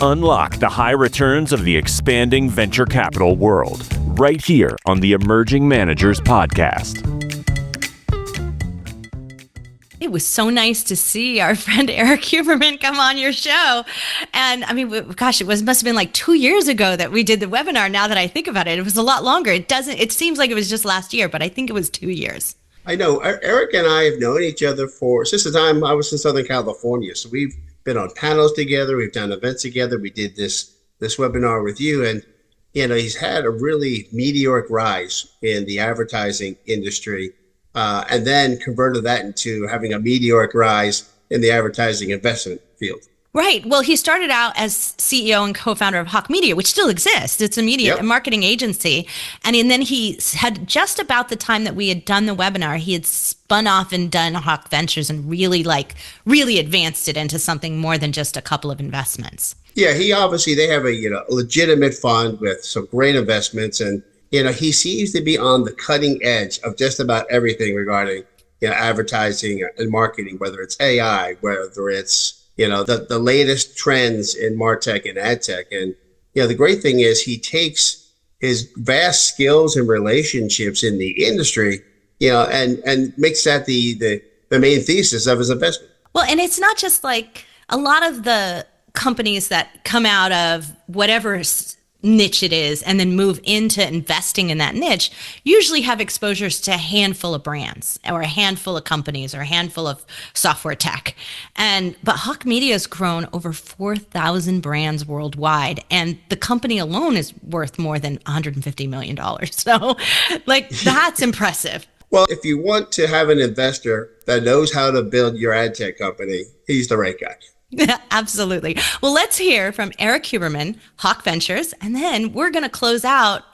Unlock the high returns of the expanding venture capital world right here on the Emerging Managers Podcast. It was so nice to see our friend Erik Huberman come on your show. And I mean, gosh, must have been like 2 years ago that we did the webinar. Now that I think about it, it was a lot longer. It seems like it was just last year, but I think it was 2 years. I know Erik and I have known each other since the time I was in Southern California. So we've been on panels together. We've done events together. We did this webinar with you, and he's had a really meteoric rise in the advertising industry, and then converted that into having a meteoric rise in the advertising investment field. Right. Well, he started out as CEO and co-founder of Hawke Media, which still exists. It's a media a marketing agency. And then he had, just about the time that we had done the webinar, he had spun off and done Hawke Ventures and really advanced it into something more than just a couple of investments. Yeah, they have a legitimate fund with some great investments, and he seems to be on the cutting edge of just about everything regarding advertising and marketing, whether it's AI, whether it's the latest trends in MarTech and AdTech. And, the great thing is he takes his vast skills and relationships in the industry, and makes that the main thesis of his investment. Well, and it's not just like a lot of the companies that come out of whatever niche it is and then move into investing in that niche usually have exposures to a handful of brands or a handful of companies or a handful of software tech. But Hawke Media has grown over 4,000 brands worldwide, and the company alone is worth more than $150 million. So that's impressive. Well, if you want to have an investor that knows how to build your ad tech company, he's the right guy. Absolutely. Well, let's hear from Erik Huberman, Hawke Ventures, and then we're going to close out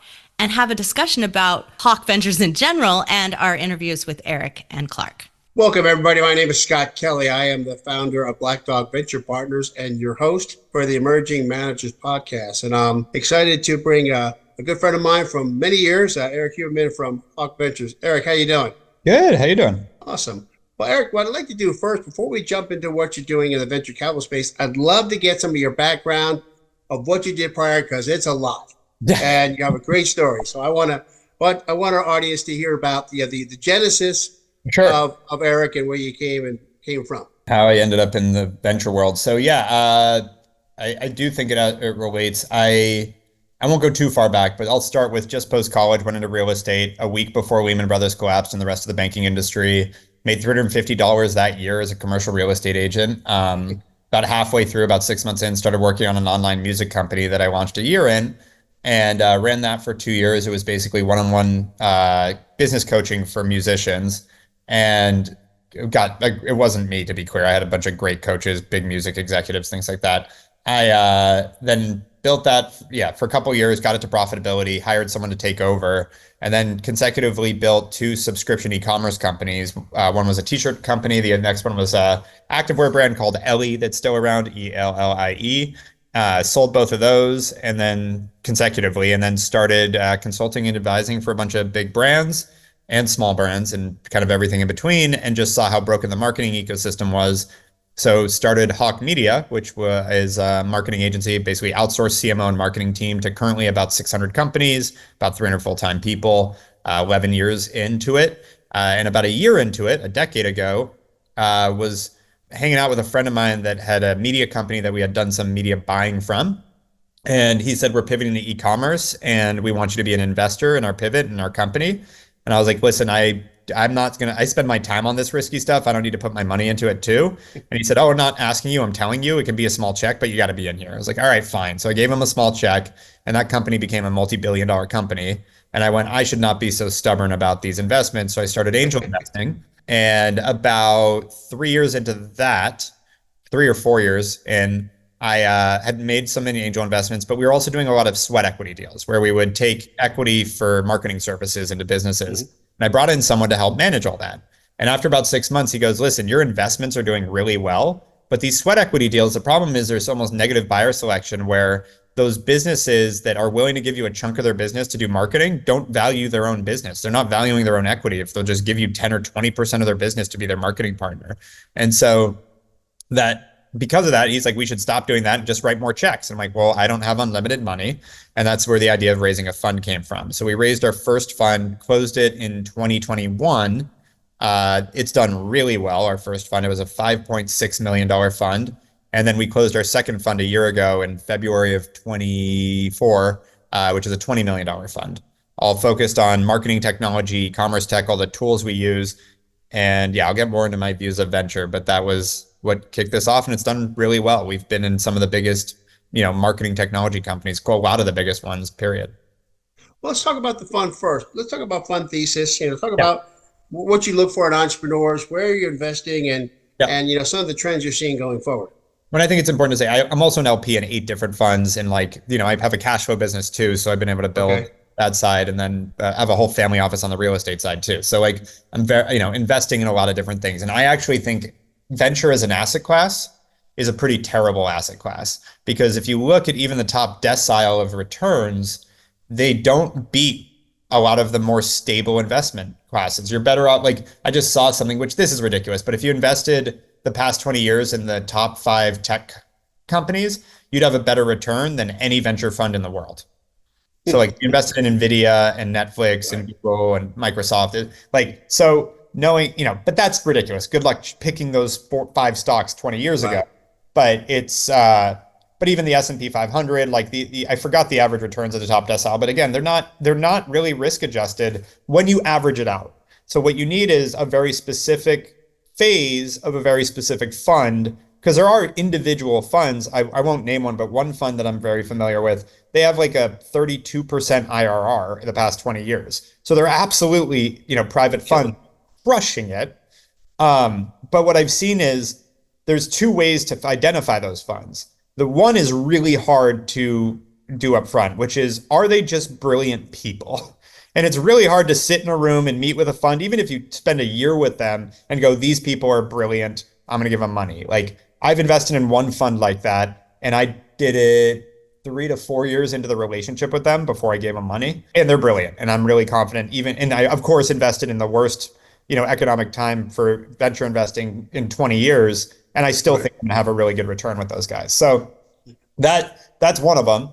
and have a discussion about Hawke Ventures in general and our interviews with Erik and Clark. Welcome, everybody. My name is Scott Kelly. I am the founder of Black Dog Venture Partners and your host for the Emerging Managers Podcast. And I'm excited to bring a good friend of mine from many years, Erik Huberman from Hawke Ventures. Erik, how you doing? Good. How you doing? Awesome. Well, Erik, what I'd like to do first, before we jump into what you're doing in the venture capital space, I'd love to get some of your background of what you did prior, because it's a lot, and you have a great story. So I want our audience to hear about the genesis of Erik and where you came from. How I ended up in the venture world. So I do think it relates. I won't go too far back, but I'll start with just post college. Went into real estate a week before Lehman Brothers collapsed and the rest of the banking industry. Made $350 that year as a commercial real estate agent. About halfway through, about 6 months in, started working on an online music company that I launched a year in, and ran that for 2 years. It was basically one-on-one business coaching for musicians, and it wasn't me, to be clear. I had a bunch of great coaches, big music executives, things like that. I then built that, for a couple of years, got it to profitability, hired someone to take over, and then consecutively built 2 subscription e-commerce companies. One was a t-shirt company. The next one was a activewear brand called Ellie that's still around, ELLIE. Sold both of those and then consecutively, and then started consulting and advising for a bunch of big brands and small brands and kind of everything in between, and just saw how broken the marketing ecosystem was. So started Hawke Media, which is a marketing agency, basically outsourced CMO and marketing team to currently about 600 companies, about 300 full-time people, 11 years into it. And about a year into it, a decade ago, was hanging out with a friend of mine that had a media company that we had done some media buying from. And he said, we're pivoting to e-commerce and we want you to be an investor in our pivot in our company. And I was like, listen, I spend my time on this risky stuff. I don't need to put my money into it too. And he said, oh, I'm not asking you, I'm telling you, it can be a small check, but you got to be in here. I was like, all right, fine. So I gave him a small check, and that company became a multi-billion-dollar company. And I went, I should not be so stubborn about these investments. So I started angel investing. And about 3 years into that, 3 or 4 years, and I had made so many angel investments, but we were also doing a lot of sweat equity deals where we would take equity for marketing services into businesses. Mm-hmm. And I brought in someone to help manage all that. And after about 6 months, he goes, listen, your investments are doing really well, but these sweat equity deals, the problem is there's almost negative buyer selection where those businesses that are willing to give you a chunk of their business to do marketing don't value their own business. They're not valuing their own equity if they'll just give you 10 or 20% of their business to be their marketing partner. And so that because of that, he's like, we should stop doing that and just write more checks. And I'm like, well, I don't have unlimited money. And that's where the idea of raising a fund came from. So we raised our first fund, closed it in 2021. It's done really well. Our first fund, it was a $5.6 million fund. And then we closed our second fund a year ago in February of 24, which is a $20 million fund, all focused on marketing technology, commerce tech, all the tools we use. And yeah, I'll get more into my views of venture, but that was what kicked this off, and it's done really well. We've been in some of the biggest, marketing technology companies, a lot of the biggest ones, period. Well, let's talk about the fund first. Let's talk about fund thesis. Talk about what you look for in entrepreneurs, where you're investing, and some of the trends you're seeing going forward. But I think it's important to say I'm also an LP in 8 different funds, and I have a cash flow business too, so I've been able to build that side, and then I have a whole family office on the real estate side too. So I'm very investing in a lot of different things, and I actually think venture as an asset class is a pretty terrible asset class, because if you look at even the top decile of returns, they don't beat a lot of the more stable investment classes. You're better off, I just saw something, which this is ridiculous, but if you invested the past 20 years in the top 5 tech companies, you'd have a better return than any venture fund in the world. So you invested in Nvidia and Netflix and Google and Microsoft, so knowing, but that's ridiculous. Good luck picking those 5 stocks 20 years ago. But it's, but even the S&P 500, I forgot the average returns of the top decile, but again, they're not really risk adjusted when you average it out. So what you need is a very specific phase of a very specific fund, because there are individual funds. I won't name one, but one fund that I'm very familiar with, they have a 32% IRR in the past 20 years. So they're absolutely, private funds crushing it. But what I've seen is there's 2 ways to identify those funds. The one is really hard to do up front, which is, are they just brilliant people? And it's really hard to sit in a room and meet with a fund, even if you spend a year with them and go, these people are brilliant, I'm going to give them money. I've invested in one fund like that, and I did it 3 to 4 years into the relationship with them before I gave them money, and they're brilliant. And I'm really confident and I, of course, invested in the worst, economic time for venture investing in 20 years. And I still think I'm going to have a really good return with those guys. So that's one of them.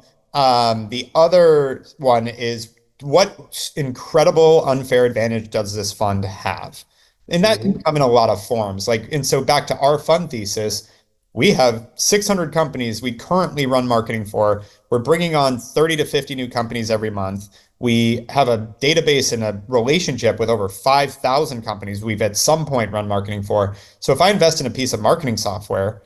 The other one is, what incredible unfair advantage does this fund have? And that can come in a lot of forms. And so back to our fund thesis, we have 600 companies we currently run marketing for. We're bringing on 30 to 50 new companies every month. We have a database and a relationship with over 5,000 companies we've at some point run marketing for. So if I invest in a piece of marketing software,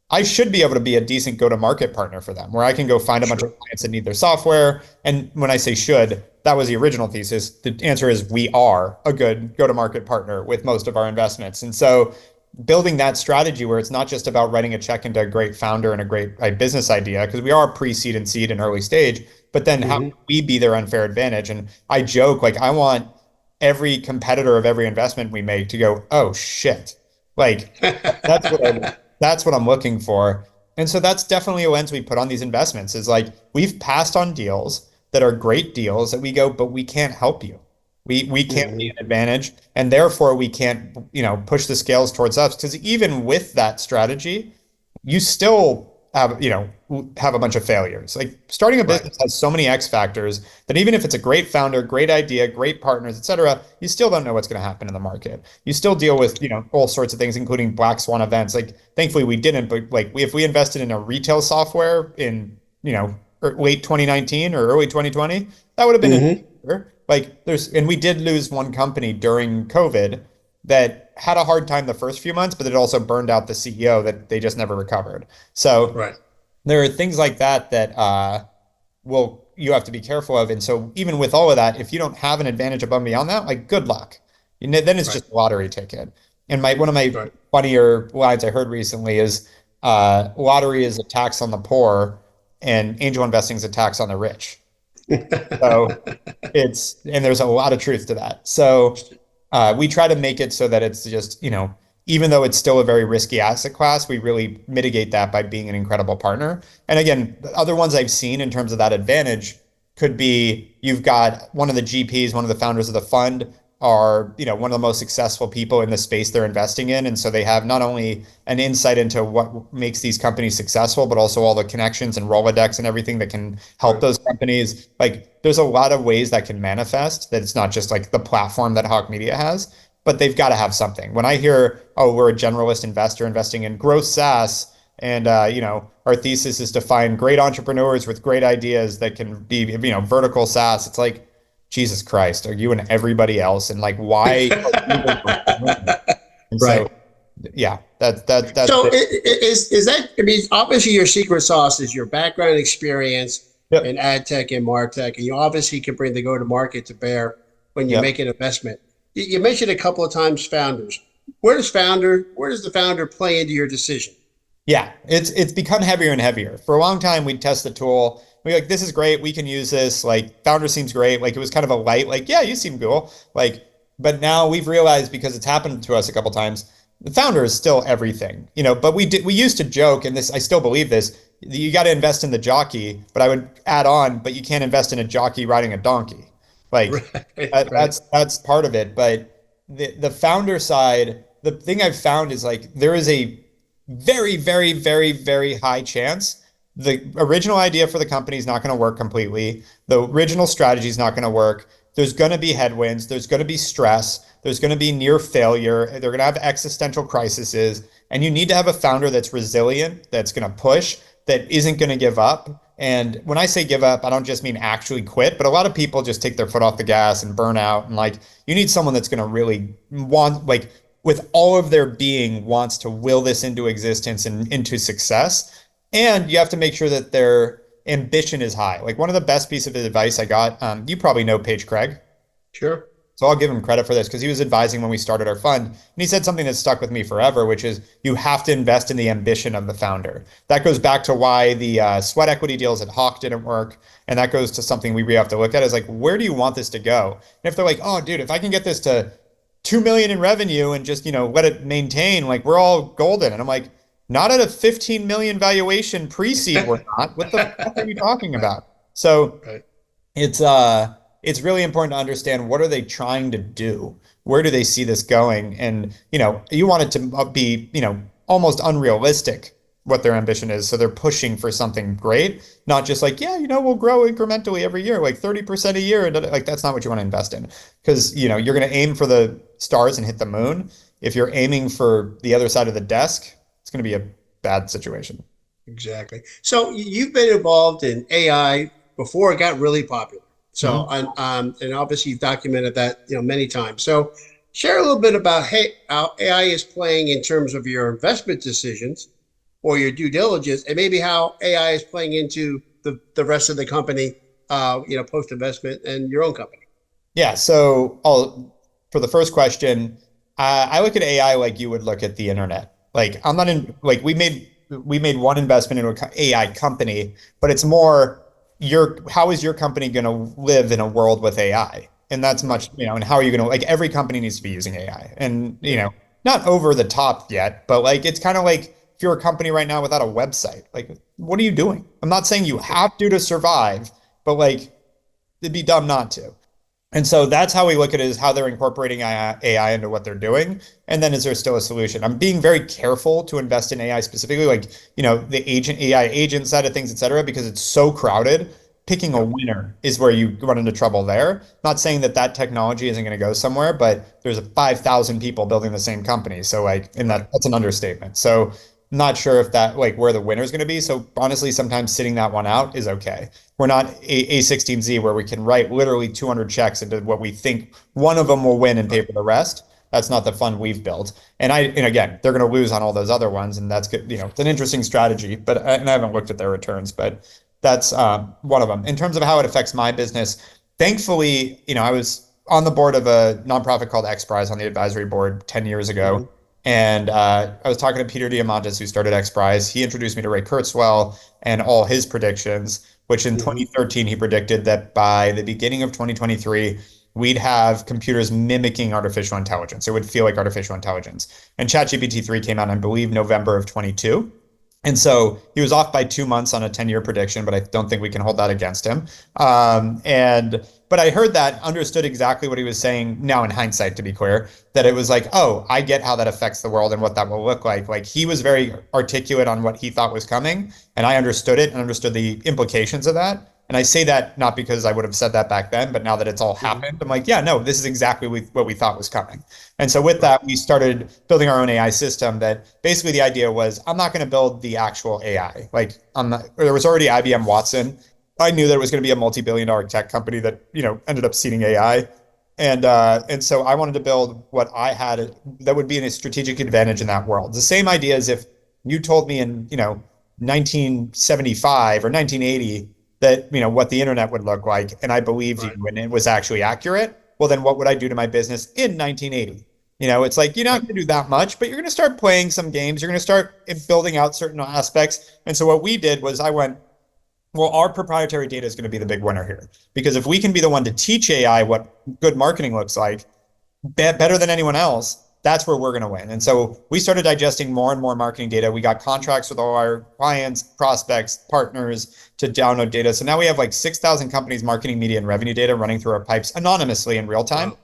I should be able to be a decent go-to-market partner for them, where I can go find a bunch of clients that need their software. And when I say should, that was the original thesis. The answer is we are a good go-to-market partner with most of our investments. And so building that strategy where it's not just about writing a check into a great founder and a great business idea, because we are pre-seed and seed and early stage, but then how can we be their unfair advantage? And I joke, I want every competitor of every investment we make to go, oh shit, that's what I'm looking for. And so that's definitely a lens we put on these investments, is we've passed on deals that are great deals that we go, but we can't help you. We can't be an advantage, and therefore we can't, push the scales towards us, because even with that strategy, you still have a bunch of failures. Starting a business has so many X factors that even if it's a great founder, great idea, great partners, etc., you still don't know what's going to happen in the market. You still deal with, all sorts of things, including black swan events. Thankfully we didn't, but if we invested in a retail software in, late 2019 or early 2020, that would have been and we did lose one company during COVID that had a hard time the first few months, but it also burned out the CEO that they just never recovered. So there are things like that you have to be careful of. And so even with all of that, if you don't have an advantage above and beyond that, good luck. Then it's just a lottery ticket. And one of my funnier lines I heard recently is, lottery is a tax on the poor and angel investing is a tax on the rich. So and there's a lot of truth to that. So we try to make it so that it's just, even though it's still a very risky asset class, we really mitigate that by being an incredible partner. And again, the other ones I've seen in terms of that advantage could be, you've got one of the GPs, one of the founders of the fund, are, one of the most successful people in the space they're investing in. And so they have not only an insight into what makes these companies successful, but also all the connections and Rolodex and everything that can help those companies. Like there's a lot of ways that can manifest, that it's not just like the platform that Hawke Media has, but they've got to have something. When I hear, oh, we're a generalist investor investing in growth SaaS, and our thesis is to find great entrepreneurs with great ideas that can be, vertical SaaS, it's like, Jesus Christ, are you and everybody else? And like, why? And Right. so, yeah, that's So is that, I mean, obviously your secret sauce is your background experience Yep. in ad tech and martech, and you obviously can bring the go-to-market to bear when you Yep. make an investment. You mentioned a couple of times founders. Where does the founder play into your decision? Yeah, it's become heavier and heavier. For a long time, we'd test the tool. We're like, this is great. We can use this. Like, founder seems great. Like, it was kind of a light, like, yeah, you seem cool. Like, but now we've realized, because it's happened to us a couple times, the founder is still everything, but we used to joke, and this, I still believe this, you got to invest in the jockey, but I would add on, but you can't invest in a jockey riding a donkey. Like, Right. that's part of it. But the founder side, the thing I've found is like, there is a very, very, very, very high chance the original idea for the company is not going to work completely. The original strategy is not going to work. There's going to be headwinds. There's going to be stress. There's going to be near failure. They're going to have existential crises. And you need to have a founder that's resilient, that's going to push, that isn't going to give up. And when I say give up, I don't just mean actually quit, but a lot of people just take their foot off the gas and burn out. And like, you need someone that's going to really want, like, with all of their being, wants to will this into existence and into success. And you have to make sure that their ambition is high. Like, one of the best pieces of advice I got, you probably know Paige Craig. Sure. So I'll give him credit for this, because he was advising when we started our fund. And he said something that stuck with me forever, which is you have to invest in the ambition of the founder. That goes back to why the sweat equity deals at Hawke didn't work. And that goes to something we have to look at, is like, where do you want this to go? And if they're like, oh, dude, if I can get this to 2 million in revenue and just, let it maintain, like, we're all golden. And I'm like, not at a 15 million valuation pre-seed, we're not. What the fuck are you talking about? So Right. it's really important to understand, what are they trying to do? Where do they see this going? And, you want it to be, almost unrealistic what their ambition is. So they're pushing for something great, not just like, yeah, we'll grow incrementally every year, like 30% a year. And like, that's not what you want to invest in, because, you're going to aim for the stars and hit the moon. If you're aiming for the other side of the desk, it's going to be a bad situation. Exactly. So you've been involved in AI before it got really popular. So, and obviously you've documented that, many times. So share a little bit about how AI is playing in terms of your investment decisions or your due diligence, and maybe how AI is playing into the rest of the company, post investment and your own company. Yeah. So for the first question, I look at AI like you would look at the internet. Like, I'm not in, like, we made one investment into an AI company, but it's more, how is your company going to live in a world with AI? And that's much, and how are you going to, like, every company needs to be using AI, and, not over the top yet, but like, it's kind of like, if you're a company right now without a website, like, what are you doing? I'm not saying you have to survive, but like, it'd be dumb not to. And so that's how we look at it, is how they're incorporating AI into what they're doing. And then, is there still a solution? I'm being very careful to invest in AI specifically, like, the AI agent side of things, et cetera, because it's so crowded. Picking a winner is where you run into trouble there. Not saying that technology isn't going to go somewhere, but there's 5,000 people building the same company. So like, and that's an understatement. So I'm not sure if that, like, where the winner is going to be. So honestly, sometimes sitting that one out is okay. We're not A16Z, where we can write literally 200 checks into what we think one of them will win and pay for the rest. That's not the fund we've built. And again, they're going to lose on all those other ones, and that's good. It's an interesting strategy, but I haven't looked at their returns, but that's one of them. In terms of how it affects my business, thankfully, I was on the board of a nonprofit called XPRIZE, on the advisory board 10 years ago. And I was talking to Peter Diamandis, who started XPRIZE. He introduced me to Ray Kurzweil and all his predictions, which in 2013, he predicted that by the beginning of 2023, we'd have computers mimicking artificial intelligence. It would feel like artificial intelligence. And ChatGPT 3 came out, I believe, November of 22. And so he was off by 2 months on a 10-year prediction, but I don't think we can hold that against him. And but I heard that, understood exactly what he was saying now in hindsight, to be clear, that it was like, oh, I get how that affects the world and what that will look like. Like he was very articulate on what he thought was coming, and I understood it and understood the implications of that. And I say that not because I would have said that back then, but now that it's all happened, I'm like, yeah, no, this is exactly what we thought was coming. And so with that, we started building our own AI system that basically the idea was, I'm not going to build the actual AI. Like there was already IBM Watson. I knew that it was going to be a multi-billion-dollar tech company that, ended up seeding AI. And so I wanted to build what I had that would be a strategic advantage in that world. The same idea as if you told me in, 1975 or 1980, that, what the internet would look like, and I believed you and it was actually accurate, well, then what would I do to my business in 1980? It's like, you're not going to do that much, but you're going to start playing some games. You're going to start building out certain aspects. And so what we did was I went, well, our proprietary data is going to be the big winner here. Because if we can be the one to teach AI what good marketing looks like better than anyone else, that's where we're going to win. And so we started digesting more and more marketing data. We got contracts with all our clients, prospects, partners to download data. So now we have like 6,000 companies' marketing, media, and revenue data running through our pipes anonymously in real time. Wow.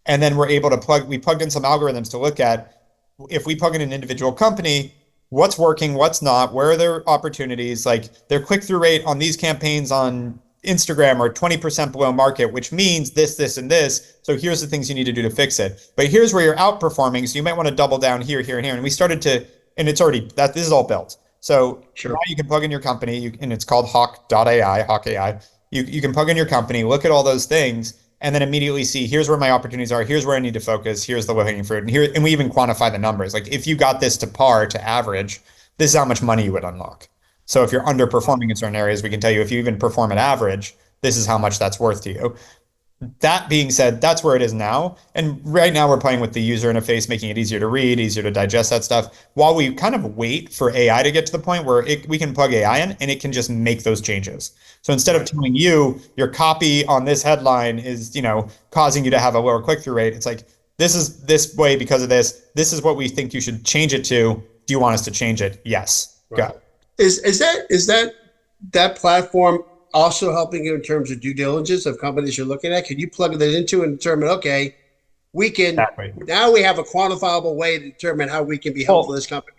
And then we're able to we plugged in some algorithms to look at, if we plug in an individual company, what's working, what's not, where are their opportunities, like their click-through rate on these campaigns on Instagram are 20% below market, which means this, and this. So here's the things you need to do to fix it. But here's where you're outperforming. So you might want to double down here, here, and here. And we started to, and it's already, this is all built. So now you can plug in your company, and it's called Hawke.ai, Hawke AI. You can plug in your company, look at all those things, and then immediately see, here's where my opportunities are, here's where I need to focus, here's the low-hanging fruit, and we even quantify the numbers. Like if you got this to par, to average, this is how much money you would unlock. So if you're underperforming in certain areas, we can tell you if you even perform at average, this is how much that's worth to you. That being said, that's where it is now. And right now we're playing with the user interface, making it easier to read, easier to digest that stuff, while we kind of wait for AI to get to the point where we can plug AI in and it can just make those changes. So instead of telling you your copy on this headline is, causing you to have a lower click-through rate, it's like, this is this way because of this. This is what we think you should change it to. Do you want us to change it? Yes. Right. Go. Is that platform also helping you in terms of due diligence of companies you're looking at? Can you plug that into and determine, okay, we can, now we have a quantifiable way to determine how we can be helpful to this company?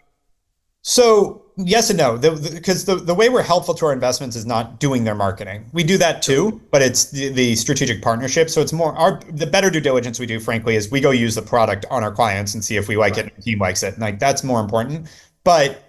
So yes and no, because the way we're helpful to our investments is not doing their marketing. We do that too, but it's the strategic partnership. So it's more the better due diligence we do, frankly, is we go use the product on our clients and see if we like it and the team likes it. And like that's more important. But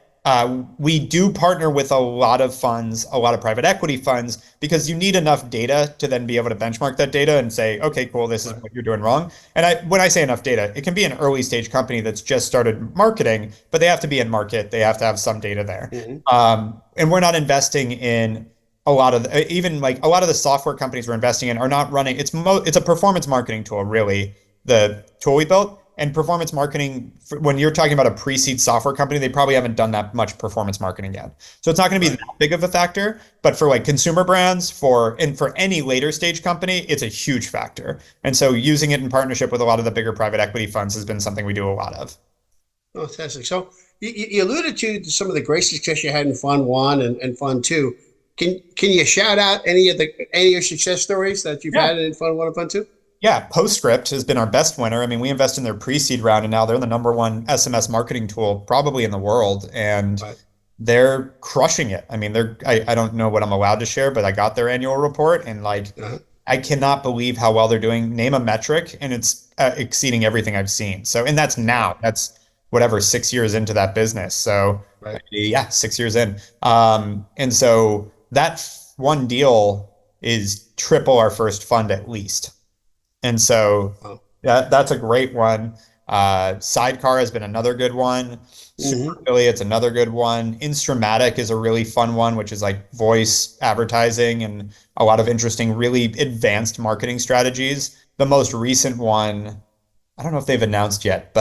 we do partner with a lot of funds, a lot of private equity funds, because you need enough data to then be able to benchmark that data and say, okay, cool, this is what you're doing wrong. And when I say enough data, it can be an early stage company that's just started marketing, but they have to be in market. They have to have some data there. Mm-hmm. And we're not investing in a lot of even like a lot of the software companies we're investing in are not running. It's a performance marketing tool, really, the tool we built. And performance marketing, when you're talking about a pre-seed software company, they probably haven't done that much performance marketing yet. So it's not going to be that big of a factor, but for like consumer brands, for any later stage company, it's a huge factor. And so using it in partnership with a lot of the bigger private equity funds has been something we do a lot of. Oh, fantastic. So you alluded to some of the great success you had in Fund 1 and Fund 2. Can you shout out any of your success stories that you've had in Fund 1 and Fund 2? Yeah, Postscript has been our best winner. I mean, we invest in their pre-seed round, and now they're the #1 SMS marketing tool probably in the world, and they're crushing it. I mean, I don't know what I'm allowed to share, but I got their annual report, and I cannot believe how well they're doing. Name a metric, and it's exceeding everything I've seen. So, and that's now. That's whatever 6 years into that business. So, 6 years in. And so that one deal is triple our first fund at least. And so that's a great one. Sidecar has been another good one. Super Affiliate's another good one. Instramatic is a really fun one, which is like voice advertising and a lot of interesting, really advanced marketing strategies. The most recent one, I don't know if they've announced yet,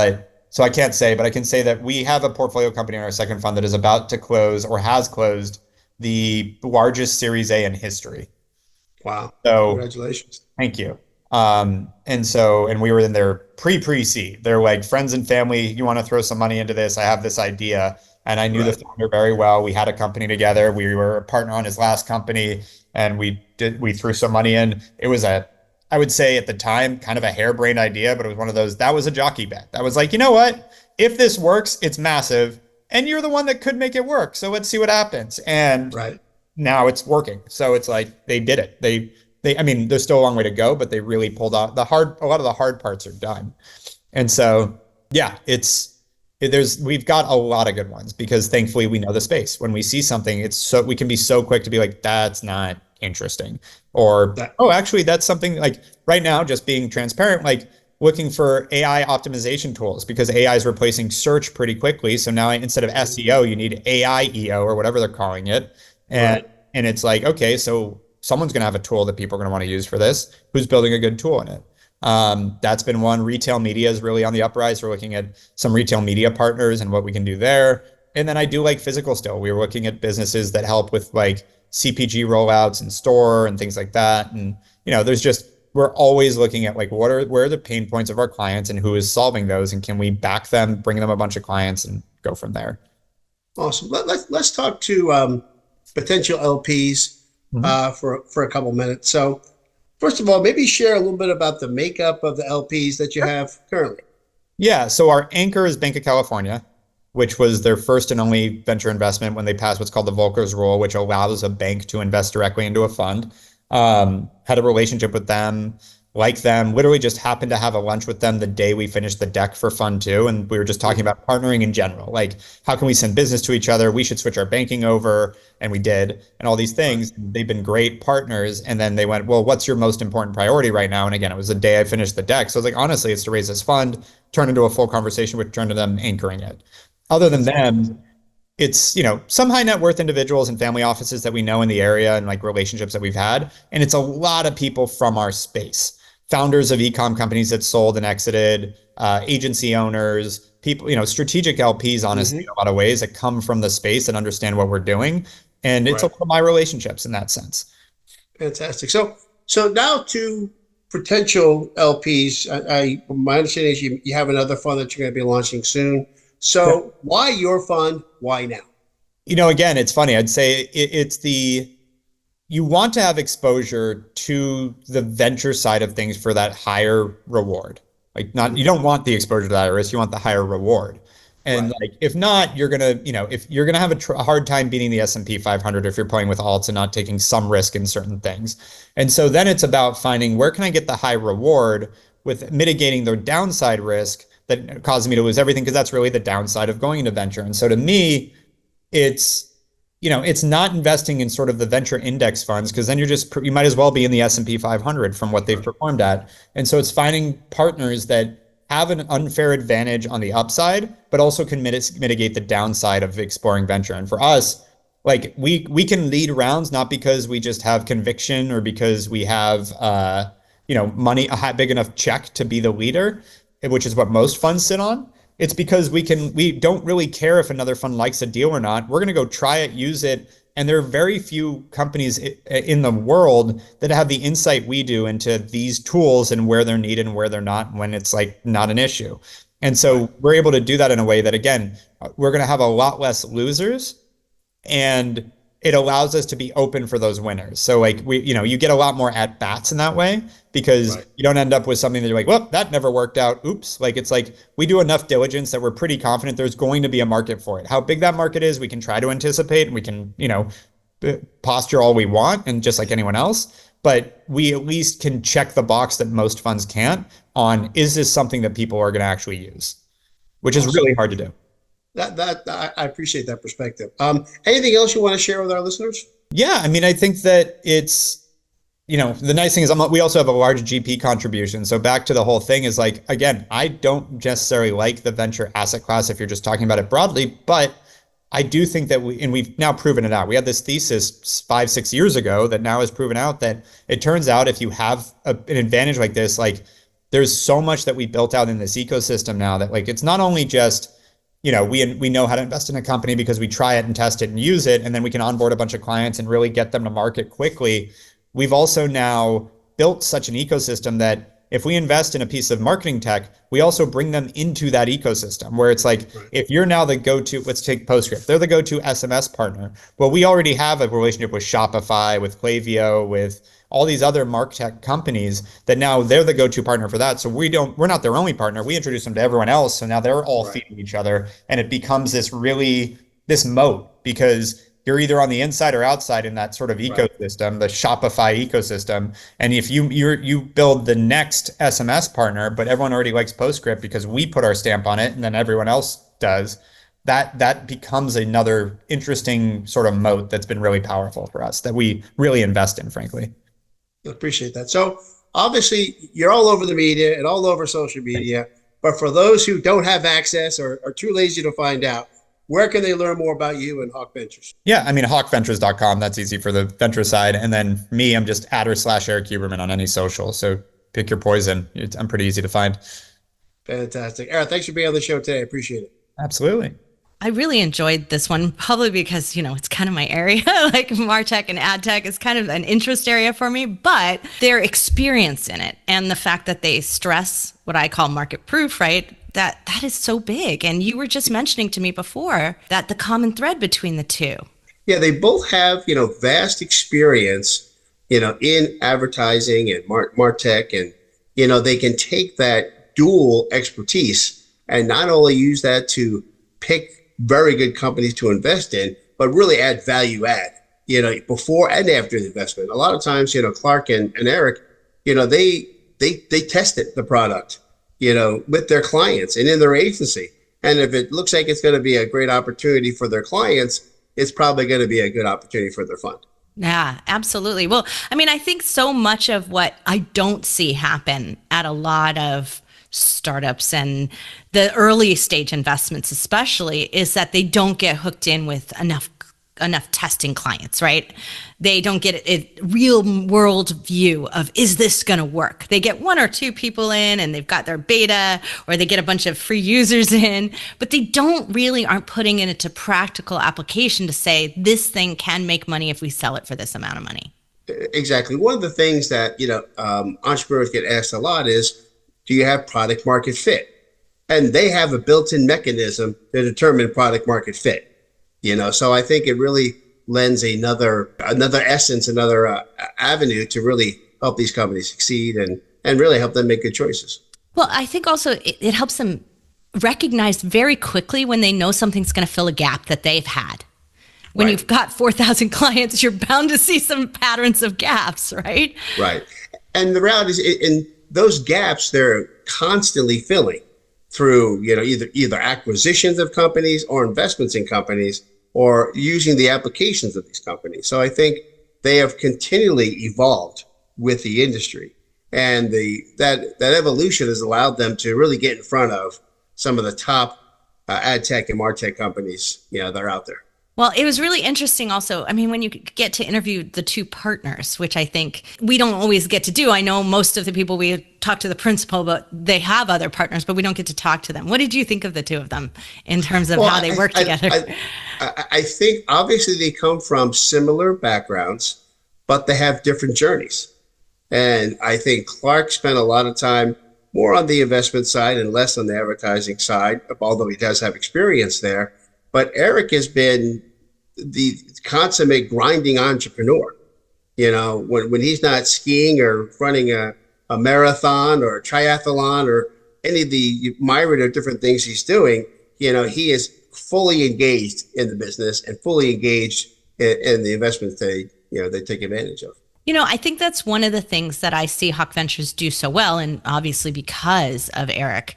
so I can't say, but I can say that we have a portfolio company in our second fund that is about to close or has closed the largest Series A in history. Wow. So congratulations. Thank you. And we were in their pre-seed. They're like, friends and family, you want to throw some money into this? I have this idea. And I knew the founder very well. We had a company together. We were a partner on his last company, and we threw some money in. It was a I would say at the time, kind of a harebrained idea, but it was one of those, that was a jockey bet. That was like, you know what? If this works, it's massive. And you're the one that could make it work. So let's see what happens. And Right. now it's working. So it's like they did it. I mean, there's still a long way to go, but they really pulled out a lot of the hard parts are done. And so, yeah, we've got a lot of good ones because thankfully we know the space. When we see something, we can be so quick to be like, that's not interesting. Or, oh, actually, that's something like right now, just being transparent, like looking for AI optimization tools because AI is replacing search pretty quickly. So now instead of SEO, you need AI EO or whatever they're calling it. And it's like, okay, so someone's going to have a tool that people are going to want to use for this. Who's building a good tool in it? That's been one. Retail media is really on the uprise. We're looking at some retail media partners and what we can do there. And then I do like physical still. We were looking at businesses that help with like CPG rollouts in store and things like that. And, we're always looking at like where are the pain points of our clients and who is solving those, and can we back them, bring them a bunch of clients, and go from there. Awesome. Let's talk to potential LPs for a couple minutes. So, first of all, maybe share a little bit about the makeup of the LPs that you have currently. Yeah. So our anchor is Bank of California, which was their first and only venture investment when they passed what's called the Volcker's Rule, which allows a bank to invest directly into a fund. Had a relationship with them, like them, literally just happened to have a lunch with them the day we finished the deck for Fund 2. And we were just talking about partnering in general. Like, how can we send business to each other? We should switch our banking over. And we did, and all these things. They've been great partners. And then they went, well, what's your most important priority right now? And again, it was the day I finished the deck. So I was like, honestly, it's to raise this fund, turn into a full conversation, which turned to them anchoring it. Other than them, it's, some high net worth individuals and family offices that we know in the area and like relationships that we've had. And it's a lot of people from our space, founders of e-com companies that sold and exited, agency owners, people, strategic LPs, honestly, in a lot of ways that come from the space and understand what we're doing. And it's a lot of my relationships in that sense. Fantastic. So now to potential LPs, my understanding is you have another fund that you're going to be launching soon. So why your fund? Why now? Again, it's funny. I'd say you want to have exposure to the venture side of things for that higher reward. Like you don't want the exposure to that risk. You want the higher reward. And like, if not, you're going to, if you're going to have a hard time beating the S&P 500 if you're playing with alts and not taking some risk in certain things. And so then it's about finding where can I get the high reward with mitigating the downside risk that causes me to lose everything, because that's really the downside of going into venture. And so to me, it's not investing in sort of the venture index funds, because then you might as well be in the S&P 500 from what they've performed at. And so it's finding partners that have an unfair advantage on the upside, but also can mitigate the downside of exploring venture. And for us, like we can lead rounds, not because we just have conviction or because we have, money, a big enough check to be the leader, which is what most funds sit on. It's because we don't really care if another fund likes a deal or not. We're going to go try it, use it. And there are very few companies in the world that have the insight we do into these tools and where they're needed and where they're not, when it's like not an issue. And so we're able to do that in a way that, again, we're going to have a lot less losers, and it allows us to be open for those winners. So like you get a lot more at bats in that way, because you don't end up with something that you're like, well, that never worked out. Oops. Like, it's like we do enough diligence that we're pretty confident there's going to be a market for it. How big that market is, we can try to anticipate, and we can, posture all we want, and just like anyone else, but we at least can check the box that most funds can't on, is this something that people are going to actually use, which is really hard to do. I appreciate that perspective. Anything else you want to share with our listeners? Yeah, I mean, I think that it's, the nice thing is we also have a large GP contribution. So back to the whole thing is like, again, I don't necessarily like the venture asset class if you're just talking about it broadly, but I do think that we've now proven it out. We had this thesis 5-6 years ago that now has proven out that it turns out if you have an advantage like this, like there's so much that we built out in this ecosystem now that like, it's not only just, we know how to invest in a company because we try it and test it and use it, and then we can onboard a bunch of clients and really get them to market quickly. We've also now built such an ecosystem that if we invest in a piece of marketing tech, we also bring them into that ecosystem where it's like, if you're now the go-to, let's take Postscript, they're the go-to SMS partner. Well, we already have a relationship with Shopify, with Klaviyo, with all these other MarTech companies that now they're the go-to partner for that. So we're not their only partner. We introduce them to everyone else. So now they're all feeding each other. And it becomes this moat, because you're either on the inside or outside in that sort of ecosystem, the Shopify ecosystem. And if you build the next SMS partner, but everyone already likes Postscript because we put our stamp on it and then everyone else does, that becomes another interesting sort of moat that's been really powerful for us that we really invest in, frankly. I appreciate that. So obviously you're all over the media and all over social media, but for those who don't have access or are too lazy to find out, where can they learn more about you and Hawke Ventures? Yeah, I mean, HawkeVentures.com. That's easy for the venture side. And then me, I'm just @Erik Huberman on any social. So pick your poison. I'm pretty easy to find. Fantastic. Erik, thanks for being on the show today. I appreciate it. Absolutely. I really enjoyed this one, probably because, it's kind of my area. Like MarTech and ad tech is kind of an interest area for me, but their experience in it and the fact that they stress what I call market proof, right? That is so big. And you were just mentioning to me before that the common thread between the two. Yeah, they both have, vast experience, in advertising and MarTech, and, they can take that dual expertise and not only use that to pick very good companies to invest in, but really add value add, before and after the investment. A lot of times, Clark and Erik, they tested the product, with their clients and in their agency. And if it looks like it's going to be a great opportunity for their clients, it's probably going to be a good opportunity for their fund. Yeah, absolutely. Well, I mean, I think so much of what I don't see happen at a lot of startups and the early stage investments especially is that they don't get hooked in with enough testing clients, right? They don't get a real world view of, is this going to work? They get one or two people in and they've got their beta, or they get a bunch of free users in, but they aren't putting it into practical application to say, this thing can make money if we sell it for this amount of money. Exactly. One of the things that, entrepreneurs get asked a lot is, do you have product market fit? And they have a built-in mechanism to determine product market fit. So I think it really lends another essence, another avenue to really help these companies succeed and really help them make good choices. Well, I think also it helps them recognize very quickly when they know something's going to fill a gap that they've had. When you've got 4,000 clients, you're bound to see some patterns of gaps, right? Right. And the reality is, in those gaps, they're constantly filling through, either acquisitions of companies or investments in companies or using the applications of these companies. So I think they have continually evolved with the industry, and that evolution has allowed them to really get in front of some of the top ad tech and MarTech companies, that are out there. Well, it was really interesting also. I mean, when you get to interview the two partners, which I think we don't always get to do. I know most of the people we talk to the principal, but they have other partners, but we don't get to talk to them. What did you think of the two of them in terms of how they work together? I think obviously they come from similar backgrounds, but they have different journeys. And I think Clark spent a lot of time more on the investment side and less on the advertising side, although he does have experience there. But Erik has been the consummate grinding entrepreneur. When he's not skiing or running a marathon or a triathlon or any of the myriad of different things he's doing, he is fully engaged in the business and fully engaged in the investments they take advantage of. I think that's one of the things that I see Hawke Ventures do so well, and obviously because of Erik,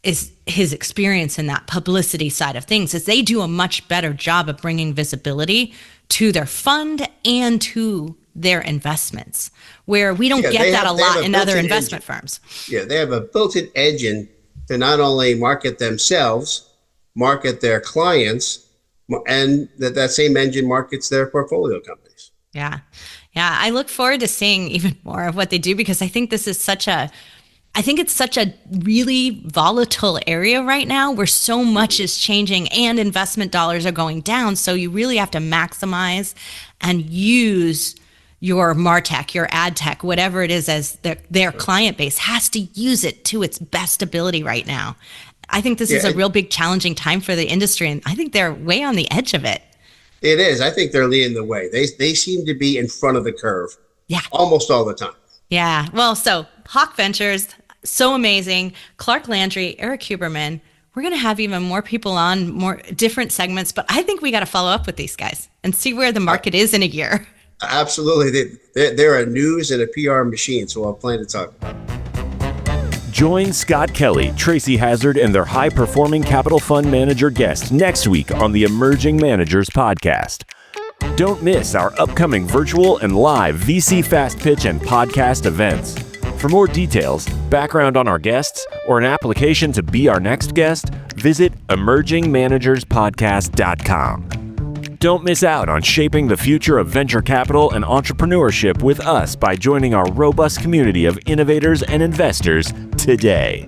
is his experience in that publicity side of things, is they do a much better job of bringing visibility to their fund and to their investments, where we don't get that a lot in other investment firms. Yeah, they have a built-in engine to not only market themselves, market their clients, and that same engine markets their portfolio companies. Yeah. I look forward to seeing even more of what they do, because I think it's such a really volatile area right now where so much is changing and investment dollars are going down. So you really have to maximize and use your MarTech, your ad tech, whatever it is, as their client base has to use it to its best ability right now. I think this is a real big challenging time for the industry, and I think they're way on the edge of it. It is. I think they're leading the way. They seem to be in front of the curve. Yeah. Almost all the time. Yeah. Well, so Hawke Ventures, so amazing. Clark Landry, Erik Huberman. We're going to have even more people on, more different segments, but I think we got to follow up with these guys and see where the market is in a year. Absolutely. They're a news and a PR machine, so I'll plan to talk about it. Join Scott Kelly, Tracy Hazard, and their high-performing capital fund manager guests next week on the Emerging Managers podcast. Don't miss our upcoming virtual and live VC Fast Pitch and podcast events. For more details, background on our guests, or an application to be our next guest, visit emergingmanagerspodcast.com. Don't miss out on shaping the future of venture capital and entrepreneurship with us by joining our robust community of innovators and investors today.